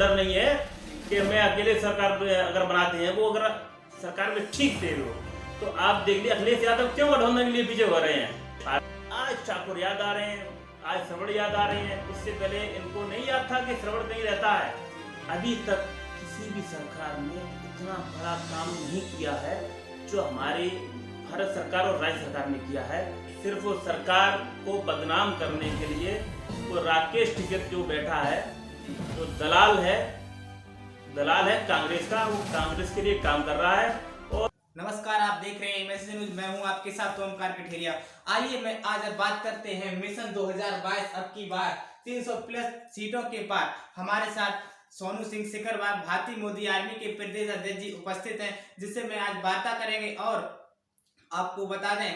डर नहीं है कि मैं अकेले सरकार अगर बनाते हैं, वो अगर सरकार में ठीक थे वो, तो आप देख लीजिए अखिलेश यादव क्यों गठबंधन के लिए पीछे हो रहे हैं। आज ठाकुर याद आ रहे हैं, आज श्रवण याद आ रहे हैं। इससे पहले इनको नहीं याद था कि श्रवण कहीं रहता है। अभी तक किसी भी सरकार ने इतना बड़ा काम नहीं किया है जो हमारी भारत सरकार और राज्य सरकार ने किया है। सिर्फ वो सरकार को बदनाम करने के लिए वो राकेश टिकैत जो बैठा है, जो दलाल है कांग्रेस का, वो कांग्रेस के लिए काम कर रहा है। और नमस्कार, आप देख रहे हैं मैसेज न्यूज। मैं हूं आपके साथ ओमकार कठेरिया। आइए मैं आज बात करते हैं मिशन 2022 अब की बार 300 प्लस सीटों के पार। हमारे साथ सोनू सिंह सिकरवार भारतीय मोदी आर्मी के प्रदेश अध्यक्ष जी उपस्थित हैं, जिससे मैं आज वार्ता करेंगे और आपको बता दें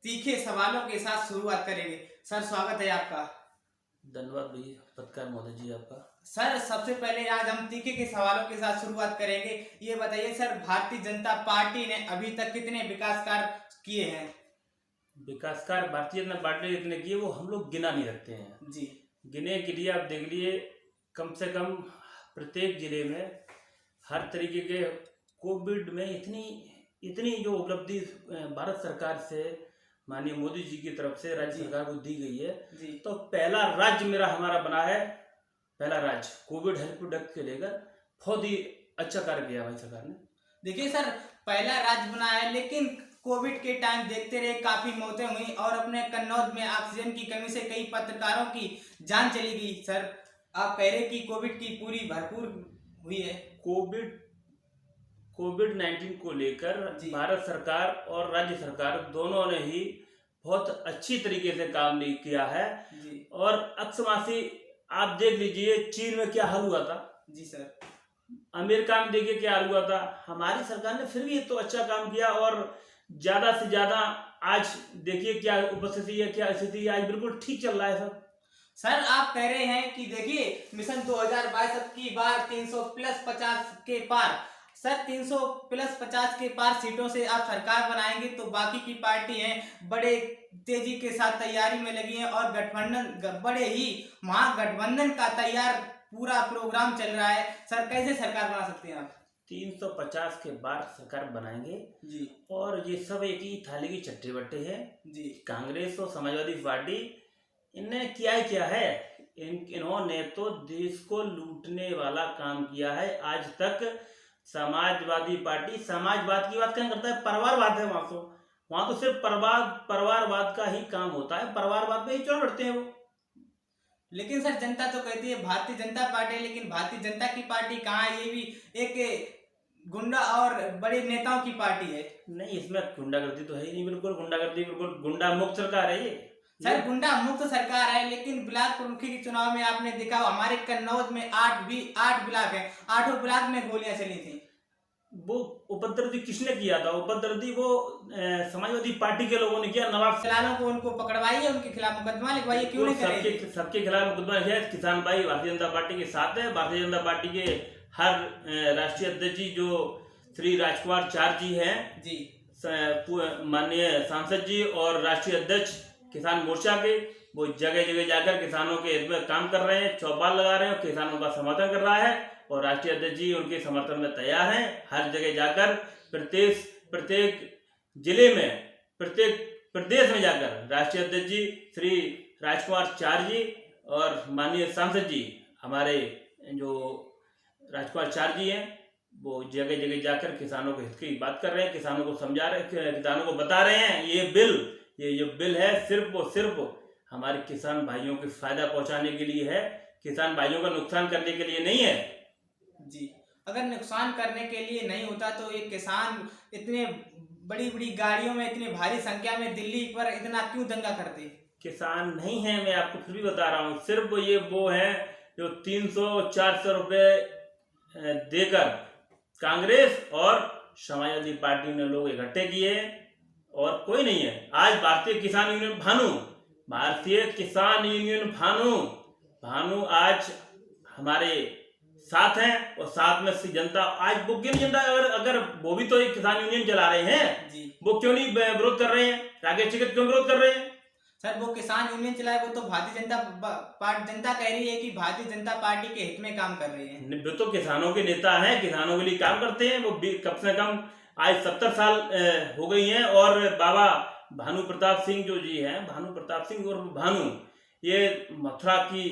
तीखे सवालों के साथ शुरुआत करेंगे। सर, स्वागत है आपका। धन्यवाद भैया पत्रकार महोदय जी आपका। सर, सबसे पहले आज हम तीखे के सवालों के साथ शुरुआत करेंगे। ये बताइए सर, भारतीय जनता पार्टी ने अभी तक कितने विकास कार्य किए हैं? विकास कार्य भारतीय जनता पार्टी ने इतने किए वो हम लोग गिना नहीं रखते हैं जी। गिने के लिए आप देख लिए कम से कम प्रत्येक जिले में हर तरीके के कोविड में इतनी जो उपलब्धि भारत सरकार से माननीय मोदी जी की तरफ से राज्य सरकार को दी गई है जी। तो पहला राज्य हमारा बना है। पहला राज्य कोविड हेल्प प्रोडक्ट के लेकर बहुत ही अच्छा कार्य किया भाई सरकार ने। देखिए सर, पहला राज्य बना है, लेकिन कोविड के टाइम देखते रहे काफी मौतें हुई और अपने कन्नौज में ऑक्सीजन की कमी से कई पत्रकारों की जान चली गई। सर, आप कह रहे कि कोविड की पूरी भरपूर हुई है। कोविड-19 को लेकर भारत सरकार और राज्य सरकार दोनों ने ही बहुत अच्छी तरीके से काम नहीं किया है जी। और अक्समासी आप देख लीजिए चीन में क्या हाल हुआ था। जी सर। अमेरिका में देखिए क्या हाल हुआ था। हमारी सरकार ने फिर भी तो अच्छा काम किया और ज्यादा से ज्यादा आज देखिए क्या उपस्थिति है, क्या स्थिति है, आज बिल्कुल ठीक चल रहा है सब। सर, आप कह रहे हैं कि देखिए मिशन 2022 अब की बार 300 प्लस 50 के पार। सर, 300 प्लस 50 के पार सीटों से आप सरकार बनाएंगे तो बाकी की पार्टी हैं बड़े तेजी के साथ तैयारी में लगी हैं और गठबंधन बड़े ही महागठबंधन का तैयार पूरा प्रोग्राम चल रहा है। सर, कैसे सरकार बना सकते हैं आप? 350 के बाद सरकार बनाएंगे जी। और ये सब एक ही थाली की चट्टे बट्टे हैं जी। कांग्रेस और समाजवादी पार्टी इनने क्या है। इन्होंने तो देश को लूटने वाला काम किया है। आज तक समाजवादी पार्टी समाजवाद की बात क्या करता है, परिवारवाद है वहां तो सिर्फ परिवारवाद का ही काम होता है। परिवारवाद में ही चुनाव लड़ते हैं वो। लेकिन सर, जनता तो कहती है भारतीय जनता पार्टी, लेकिन भारतीय जनता की पार्टी कहाँ है? ये भी एक गुंडा और बड़े नेताओं की पार्टी है। नहीं, इसमें गुंडागर्दी तो है ही नहीं। बिल्कुल गुंडागर्दी, बिल्कुल गुंडा मुक्त सरकार है ये। सर, गुंडा मुक्त सरकार है, लेकिन ब्लॉक प्रमुखी के चुनाव में आपने देखा हमारे कन्नौज में 8 ब्लॉक है, 8 ब्लॉक में गोलियां चली थी। वो उपद्रवी किसने किया था? उपद्रवी वो समाजवादी पार्टी के लोगों ने किया। नवाब दलालों को उनको पकड़वाइए, उनके खिलाफ मुकदमा लिखवाइए, क्यों नहीं करेंगे? सबके खिलाफ मुकदमा है। किसान भाई भारतीय जनता पार्टी के साथ है। भारतीय जनता पार्टी के हर राष्ट्रीय अध्यक्ष जी जो श्री राजकुमार चार जी हैं जी, माननीय सांसद जी और राष्ट्रीय अध्यक्ष किसान मोर्चा के, वो जगह जगह जाकर किसानों के हित में काम कर रहे हैं, चौपाल लगा रहे हैं, किसानों का समर्थन कर रहा है और राष्ट्रीय अध्यक्ष जी उनके समर्थन में तैयार हैं। हर जगह जाकर प्रत्येक जिले में, प्रत्येक प्रदेश में जाकर राष्ट्रीय अध्यक्ष जी श्री राजकुमार चार जी और माननीय सांसद जी हमारे जो राजकुमार चार जी हैं, वो जगह जगह जाकर किसानों के हित की बात कर रहे हैं, किसानों को समझा रहे हैं, किसानों को बता रहे हैं ये जो बिल है सिर्फ और सिर्फ हमारे किसान भाइयों को फायदा पहुंचाने के लिए है, किसान भाइयों का नुकसान करने के लिए नहीं है। जी, अगर नुकसान करने के लिए नहीं होता तो एक किसान इतने बड़ी गाड़ियों में इतनी भारी संख्या में दिल्ली पर इतना क्यों दंगा करते? किसान नहीं है, मैं आपको फिर भी बता रहा हूँ। सिर्फ ये वो है जो 300-400 रुपए देकर कांग्रेस और समाजवादी पार्टी ने लोग इकट्ठे किए और कोई नहीं है। आज भारतीय किसान यूनियन भानु आज हमारे साथ हैं और साथ में सी जनता आज वो क्यों नहीं जनता अगर वो भी तो एक किसान यूनियन चला रहे हैं जी, वो क्यों नहीं विरोध कर रहे हैं? राकेश टिकैत क्यों विरोध कर रहे हैं? सर वो किसान यूनियन चलाए, वो तो भारतीय जनता पार्टी जनता कह रही है कि भारतीय जनता पार्टी के हित में काम कर रही है। वो तो किसानों के नेता हैं, किसानों के लिए काम करते हैं। वो कम से कम आज 70 साल हो गई हैं। और बाबा भानु प्रताप सिंह जो जी हैं, भानु प्रताप सिंह और भानु, ये मथुरा की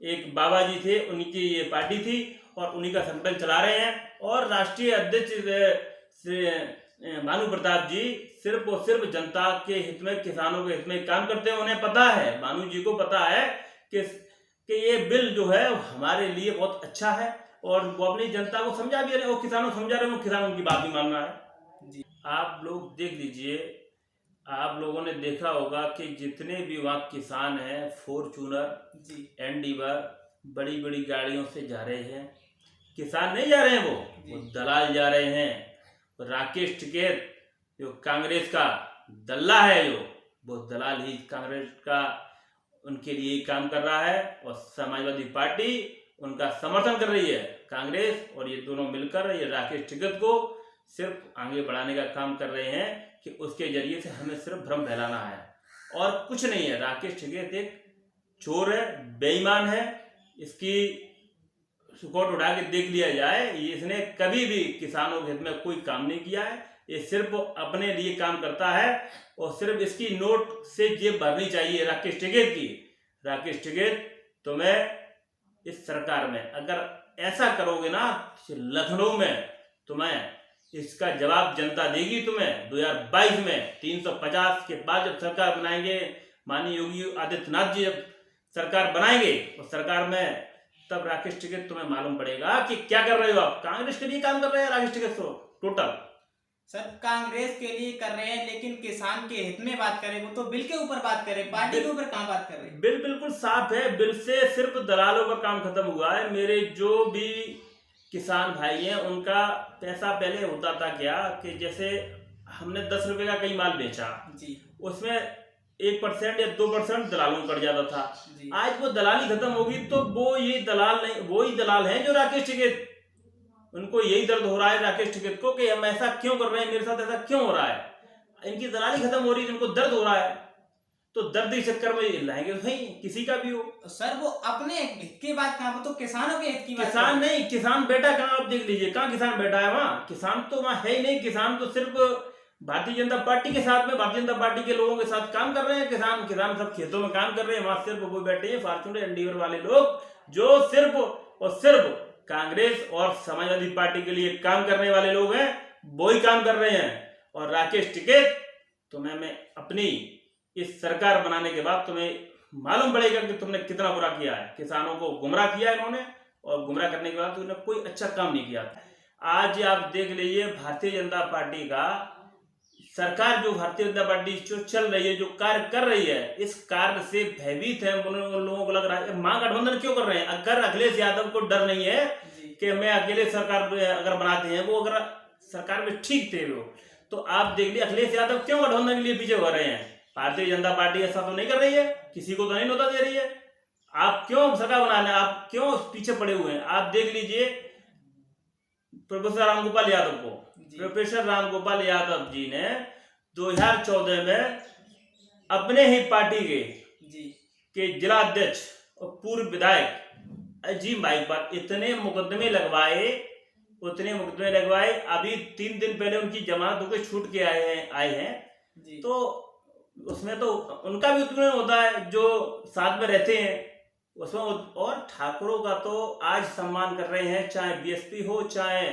एक बाबा जी थे, उनकी ये पार्टी थी और उन्हीं का संगठन चला रहे हैं। और राष्ट्रीय अध्यक्ष भानु प्रताप जी सिर्फ और सिर्फ जनता के हित में, किसानों के हित में काम करते हैं। उन्हें पता है, भानु जी को पता है कि ये बिल जो है हमारे लिए बहुत अच्छा है और वो अपनी जनता को समझा भी रहे, वो किसानों को समझा रहे, वो किसानों की बात भी मान रहा है जी। आप लोग देख लीजिए, आप लोगों ने देखा होगा कि जितने भी वहाँ किसान हैं, फॉर्च्यूनर जी, एंडीवर, बड़ी बड़ी गाड़ियों से जा रहे हैं। किसान नहीं जा रहे हैं, वो दलाल जा रहे हैं। राकेश टिकैत जो कांग्रेस का दल्ला है, जो वो दलाल ही कांग्रेस का उनके लिए काम कर रहा है और समाजवादी पार्टी उनका समर्थन कर रही है। कांग्रेस और ये दोनों मिलकर ये राकेश टिकैत को सिर्फ आगे बढ़ाने का काम कर रहे हैं कि उसके जरिए से हमें सिर्फ भ्रम फैलाना है और कुछ नहीं है। राकेश टिकैत एक चोर है, बेईमान है। इसकी रिकॉर्ड उठा के देख लिया जाए, इसने कभी भी किसानों के हित में कोई काम नहीं किया है। ये सिर्फ अपने लिए काम करता है और सिर्फ इसकी नोट से जेब भरनी चाहिए राकेश टिकैत की। राकेश टिकैत, तुम्हें इस सरकार में अगर ऐसा करोगे ना, लखनऊ में तुम्हें इसका जवाब जनता देगी। तुम्हें 2022 में 350 के बाद जब सरकार बनाएंगे, माननीय योगी आदित्यनाथ जी जब सरकार बनाएंगे और सरकार में, तब राकेश टिकैत तुम्हें मालूम पड़ेगा कि क्या कर रहे हो आप। कांग्रेस के लिए काम कर रहे हैं राकेश टिकैत टोटल। सर कांग्रेस के लिए कर रहे हैं, लेकिन किसान के हित में बात करें, वो तो बिल के ऊपर बात करें, पार्टी के ऊपर कहाँ बात कर रहे हैं। बिल बिल्कुल साफ है, बिल से सिर्फ दलालों का काम खत्म हुआ है। मेरे जो भी किसान भाई हैं, उनका पैसा पहले होता था क्या कि जैसे हमने 10 रुपए का कई माल बेचा जी, उसमें 1% या 2% दलालों को कट जाता था। आज वो दलाली खत्म होगी तो वो ये दलाल नहीं, वो ही दलाल हैं जो राकेश टिकैत, उनको यही दर्द हो रहा है राकेश टिकैत को कि हम ऐसा क्यों कर रहे हैं, मेरे साथ ऐसा क्यों हो रहा है। इनकी दलाली खत्म हो रही है, इनको दर्द हो रहा है, तो दर्द के चक्कर में लाएंगे नहीं, किसी का भी हो। सर वो अपने हित की बात कहाँ, तो किसानों के हित की बात। किसान नहीं, किसान बैठा कहाँ, आप देख लीजिए कहाँ किसान बैठा है। वहाँ किसान तो वहाँ है ही नहीं। किसान तो सिर्फ भारतीय जनता पार्टी के साथ में, भारतीय जनता पार्टी के लोगों के साथ काम कर रहे हैं। किसान सब खेतों में काम कर रहे हैं। वहां सिर्फ वो बैठे हैं फॉर्च्यूनर एंडीवर वाले लोग, जो सिर्फ और सिर्फ कांग्रेस और समाजवादी पार्टी के लिए काम करने वाले लोग हैं, वो ही काम कर रहे हैं। और राकेश टिकैत, तुम्हें मैं अपनी इस सरकार बनाने के बाद तुम्हें मालूम पड़ेगा कि तुमने कितना बुरा किया है। किसानों को गुमराह किया इन्होंने, और गुमराह करने के बाद तुमने कोई अच्छा काम नहीं किया। आज आप देख लीजिए, भारतीय जनता पार्टी का सरकार, जो भारतीय जनता पार्टी जो चल रही है, जो कार्य कर रही है, इस कार्य से भयभीत है उन लोगों को। लग रहा है महागठबंधन क्यों कर रहे हैं। अगर अखिलेश यादव को डर नहीं है कि मैं अकेले सरकार अगर बनाते हैं, वो अगर सरकार में ठीक थे वो, तो आप देख लीजिए अखिलेश यादव क्यों गठबंधन के लिए पीछे हो रहे हैं। भारतीय जनता पार्टी ऐसा तो नहीं कर रही है, किसी को तो नहीं नोता दे रही है। आप क्यों सरकार बनाने, आप क्यों पीछे पड़े हुए हैं। आप देख लीजिए प्रोफेसर रामगोपाल यादव को, प्रोफेसर रामगोपाल यादव जी ने 2014 में अपने ही पार्टी के जिला अध्यक्ष और पूर्व विधायक अजीम भाई पर इतने मुकदमे लगवाए, अभी 3 दिन पहले उनकी जमानत होकर छूट के आए हैं। तो उसमें तो उनका भी उत्पीड़न होता है जो साथ में रहते हैं उसमें। और ठाकुरों का तो आज सम्मान कर रहे हैं, चाहे बीएसपी हो, चाहे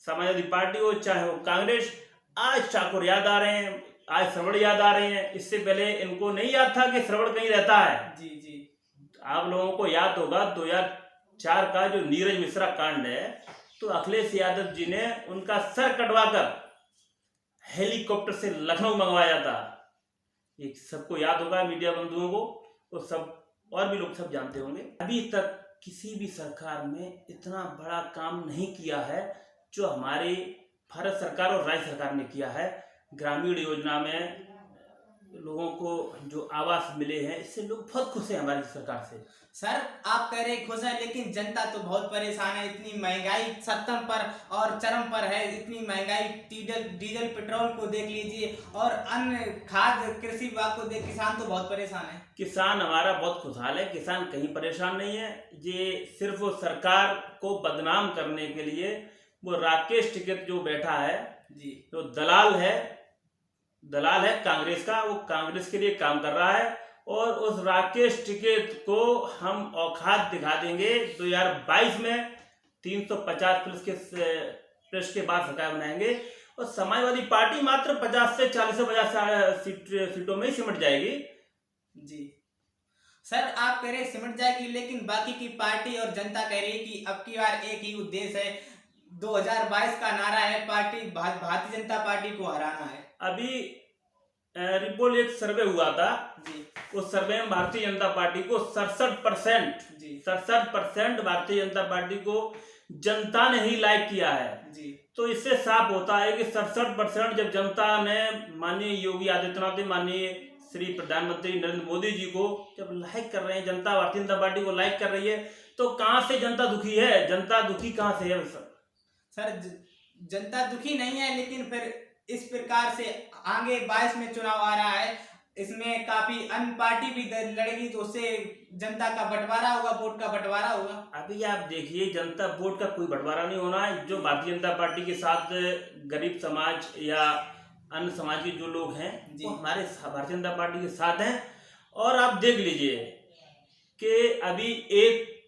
समाजवादी पार्टी हो, चाहे वो कांग्रेस। आज ठाकुर याद आ रहे हैं, आज श्रवण याद आ रहे हैं। इससे पहले इनको नहीं याद था कि श्रवण कहीं रहता है। जी जी, आप लोगों को याद होगा 2004 का जो नीरज मिश्रा कांड है, तो अखिलेश यादव जी ने उनका सर कटवाकर हेलीकॉप्टर से लखनऊ मंगवाया था। ये सबको याद होगा, मीडिया बंधुओं को, तो सब और भी लोग सब जानते होंगे। अभी तक किसी भी सरकार में इतना बड़ा काम नहीं किया है जो हमारी भारत सरकार और राज्य सरकार ने किया है। ग्रामीण योजना में लोगों को जो आवास मिले हैं, इससे लोग बहुत खुश हैं हमारी सरकार से। सर आप कह रहे खुश है, लेकिन जनता तो बहुत परेशान है। इतनी महंगाई सत्तम पर और चरम पर है। इतनी महंगाई, डीजल पेट्रोल को देख लीजिए और अन्य खाद्य कृषि विभाग को देख, किसान तो बहुत परेशान है। किसान हमारा बहुत खुशहाल है, किसान कहीं परेशान नहीं है। ये सिर्फ वो सरकार को बदनाम करने के लिए वो राकेश टिकैत जो बैठा है जी, तो दलाल है कांग्रेस का, वो कांग्रेस के लिए काम कर रहा है। और उस राकेश टिकैत को हम औकात दिखा देंगे 2022 में 350 प्लस के बाद सरकार बनाएंगे और समाजवादी पार्टी मात्र 50 से 40 से 50 सीटों में ही सिमट जाएगी। जी सर आप कह रहे सिमट जाएगी, लेकिन बाकी की पार्टी और जनता कह रही है कि अब की बार एक ही उद्देश्य है, 2022 का नारा है पार्टी भारतीय जनता पार्टी को हराना है। अभी रिपोर्ट एक सर्वे हुआ था जी, उस सर्वे में भारतीय जनता पार्टी को 67% भारतीय जनता पार्टी को जनता ने ही लाइक किया है। जी, तो इससे साफ होता है कि 67% जब जनता ने माननीय योगी आदित्यनाथ, माननीय श्री प्रधानमंत्री नरेंद्र मोदी जी को जब लाइक कर रहे हैं, जनता भारतीय जनता पार्टी को लाइक कर रही है, तो कहाँ से जनता दुखी है? जनता दुखी कहाँ से है सर जनता दुखी नहीं है, लेकिन फिर इस प्रकार से आगे 22 में चुनाव आ रहा है, इसमें काफी अन्य पार्टी भी लड़ेगी, तो उससे जनता का बंटवारा होगा, वोट का बंटवारा होगा। अभी आप देखिए, जनता वोट का कोई बंटवारा नहीं होना है। जो भारतीय जनता पार्टी के साथ गरीब समाज या अन्य समाज के जो लोग हैं वो हमारे भारतीय जनता पार्टी के साथ हैं। और आप देख लीजिए कि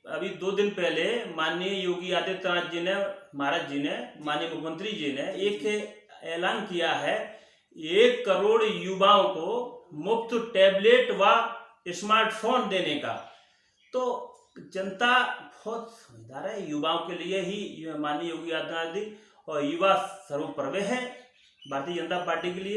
अभी 2 दिन पहले माननीय योगी आदित्यनाथ जी ने, महाराज जी ने, माननीय मुख्यमंत्री जी ने एक ऐलान किया है 1 करोड़ युवाओं को मुफ्त टैबलेट व स्मार्टफोन देने का। तो जनता बहुत समझदार है, युवाओं के लिए ही माननीय योगी आदित्यनाथ जी और युवा सर्वोपरि है भारतीय जनता पार्टी के लिए।